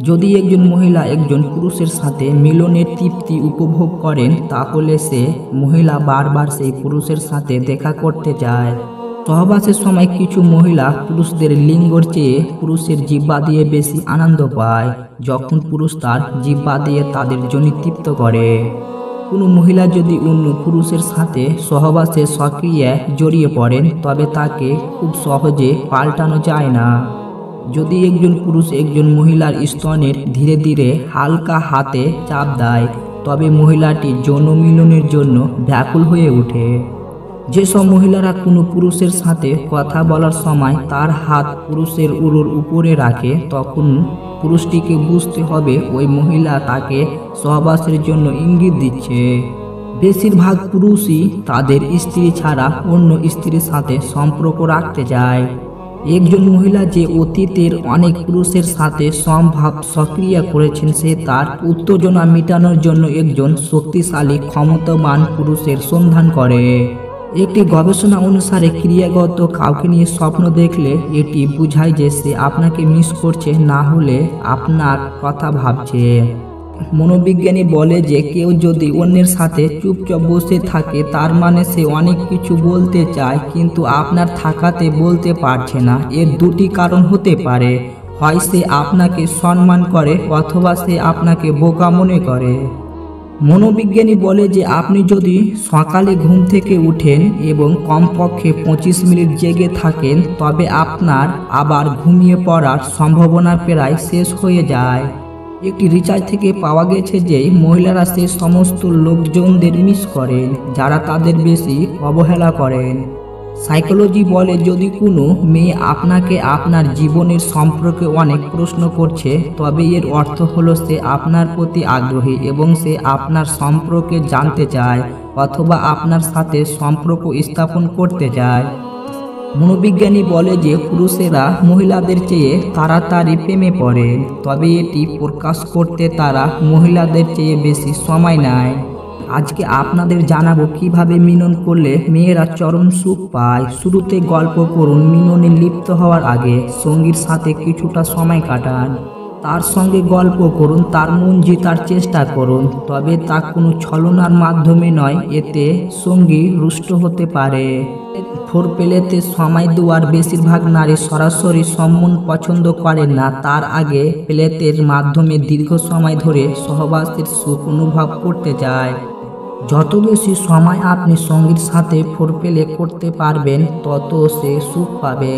যদি একজন মহিলা একজন পুরুষের সাথে মিলনের তৃপ্তি উপভোগ করেন, তাহলে সে মহিলা বারবার সেই পুরুষের সাথে দেখা করতে যায়। সহবাসের সময় কিছু মহিলা পুরুষদের লিঙ্গর চেয়ে পুরুষের জিহ্বা দিয়ে বেশি আনন্দ পায়, যখন পুরুষ তার জিহ্বা দিয়ে তাদের যোনি তৃপ্ত করে। কোনো মহিলা যদি অন্য পুরুষের সাথে সহবাসে সক্রিয় জড়িয়ে পড়েন, তবে তাকে খুব সহজে পাল্টানো যায় না। যদি একজন পুরুষ একজন মহিলার স্তনের ধীরে ধীরে হালকা হাতে চাপ দেয়, তবে মহিলাটি যৌন মিলনের জন্য ব্যাকুল হয়ে ওঠে। যেসব মহিলারা কোনো পুরুষের সাথে কথা বলার সময় তার হাত পুরুষের উরুর উপরে রাখে, তখন পুরুষটিকে বুঝতে হবে ওই মহিলা তাকে সহবাসের জন্য ইঙ্গিত দিচ্ছে। বেশিরভাগ পুরুষই তাদের স্ত্রী ছাড়া অন্য স্ত্রীর সাথে সম্পর্ক রাখতে চায়। একজন মহিলা যে অতীতের অনেক পুরুষের সাথে সম্ভাব সক্রিয় করেছেন, সে তার উত্তেজনা মেটানোর জন্য একজন শক্তিশালী ক্ষমতাবান পুরুষের সন্ধান করে। একটি গবেষণা অনুসারে ক্রিয়াগত কাউকে নিয়ে স্বপ্ন দেখলে এটি বোঝায় যে সে আপনাকে মিস করছে, না হলে আপনার কথা ভাবছে। মনোবিজ্ঞানী বলে যে কেউ যদি অন্যের সাথে চুপচাপ বসে থাকে, তার মানে সে অনেক কিছু বলতে চায় কিন্তু আপনার থাকাতে বলতে পারছে না। এর দুটি কারণ হতে পারে, হয় সে আপনাকে সম্মান করে অথবা সে আপনাকে বোকা মনে করে। মনোবিজ্ঞানী বলে যে আপনি যদি সকালে ঘুম থেকে উঠেন এবং কমপক্ষে 25 মিনিট জেগে থাকেন, তবে আপনার আবার ঘুমিয়ে পড়ার সম্ভাবনা প্রায় শেষ হয়ে যায়। একটি রিসার্চ থেকে পাওয়া গেছে যে মহিলারা সে সমস্ত লোকজনদের মিস করেন যারা তাদের বেশি অবহেলা করেন। সাইকোলজি বলে যদি কোনো মেয়ে আপনাকে আপনার জীবনের সম্পর্কে অনেক প্রশ্ন করছে, তবে এর অর্থ হলো সে আপনার প্রতি আগ্রহী এবং সে আপনার সম্পর্কে জানতে চায় অথবা আপনার সাথে সম্পর্ক স্থাপন করতে চায়। মনোবিজ্ঞানী বলে যে পুরুষেরা মহিলাদের চেয়ে তাড়াতাড়ি প্রেমে পড়ে, তবে এটি প্রকাশ করতে তারা মহিলাদের চেয়ে বেশি সময় নেয়। আজকে আপনাদের জানাবো কিভাবে মিলন করলে মেয়েরা চরম সুখ পায়। শুরুতে গল্প করুন। মিলনে লিপ্ত হওয়ার আগে সঙ্গীর সাথে কিছুটা সময় কাটান, তার সঙ্গে গল্প করুন, তার মন জেতার চেষ্টা করুন, তবে তা কোনো ছলনার মাধ্যমে নয়, এতে সঙ্গী রুষ্ট হতে পারে। ফোরপ্লেতে সময় দেওয়ার বেশিরভাগ নারী সরাসরি সম্মান পছন্দ করেন না, তার আগে প্লেতের মাধ্যমে দীর্ঘ সময় ধরে সহবাসের সুখ অনুভব করতে চায়। যত বেশি সময় আপনি সঙ্গীর সাথে ফোরপ্লে করতে পারবেন, তত সে সুখ পাবে।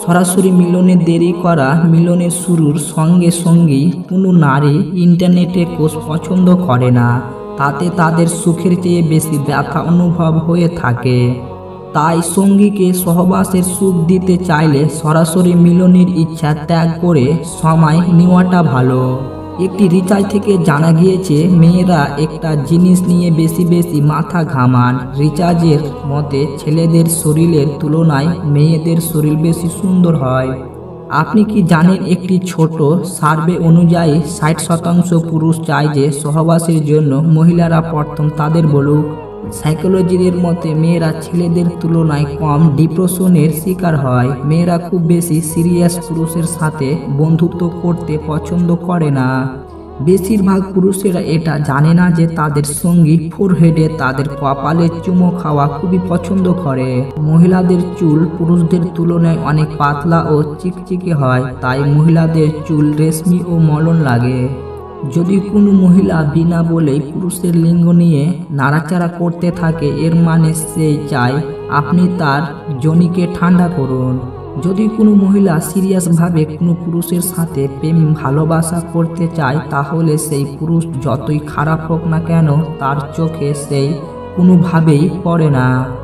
সরাসরি মিলনে দেরি করা। মিলনের শুরুর সঙ্গে সঙ্গেই কোনো নারী ইন্টারনেটে কোর্স পছন্দ করে না, তাতে তাদের সুখের চেয়ে বেশি ব্যথা অনুভব হয়ে থাকে। তাই সঙ্গীকে সহবাসের সুখ দিতে চাইলে সরাসরি মিলনের ইচ্ছা ত্যাগ করে সময় নেওয়াটা ভালো। একটি রিসার্চ থেকে জানা গিয়েছে মেয়েরা একটা জিনিস নিয়ে বেশি বেশি মাথা ঘামান। রিসার্চের মতে ছেলেদের শরীরের তুলনায় মেয়েদের শরীর বেশি সুন্দর হয়। আপনি কি জানেন একটি ছোট সার্ভে অনুযায়ী 60% পুরুষ চায় যে সহবাসের জন্য মহিলারা প্রথম তাদের বলুক। সাইকোলজির মতে মেয়েরা ছেলেদের তুলনায় কম ডিপ্রেশনের শিকার হয়। মেয়েরা খুব বেশি সিরিয়াস পুরুষের সাথে বন্ধুত্ব করতে পছন্দ করে না। বেশিরভাগ পুরুষেরা এটা জানে না যে তাদের সঙ্গী ফোরহেডে তাদের কপালে চুমো খাওয়া খুবই পছন্দ করে। মহিলাদের চুল পুরুষদের তুলনায় অনেক পাতলা ও চিকচিকে হয়, তাই মহিলাদের চুল রেশমি ও মলন লাগে। যদি কোনো মহিলা বিনা বলেই পুরুষের লিঙ্গ নিয়ে নাড়াচাড়া করতে থাকে, এর মানে সে চায় আপনি তার যোনিকে ঠান্ডা করুন। যদি কোনো মহিলা সিরিয়াসভাবে কোনো পুরুষের সাথে প্রেম ভালোবাসা করতে চায়, তাহলে সেই পুরুষ যতই খারাপ হোক না কেন, তার চোখে সেই কোনোভাবেই পড়ে না।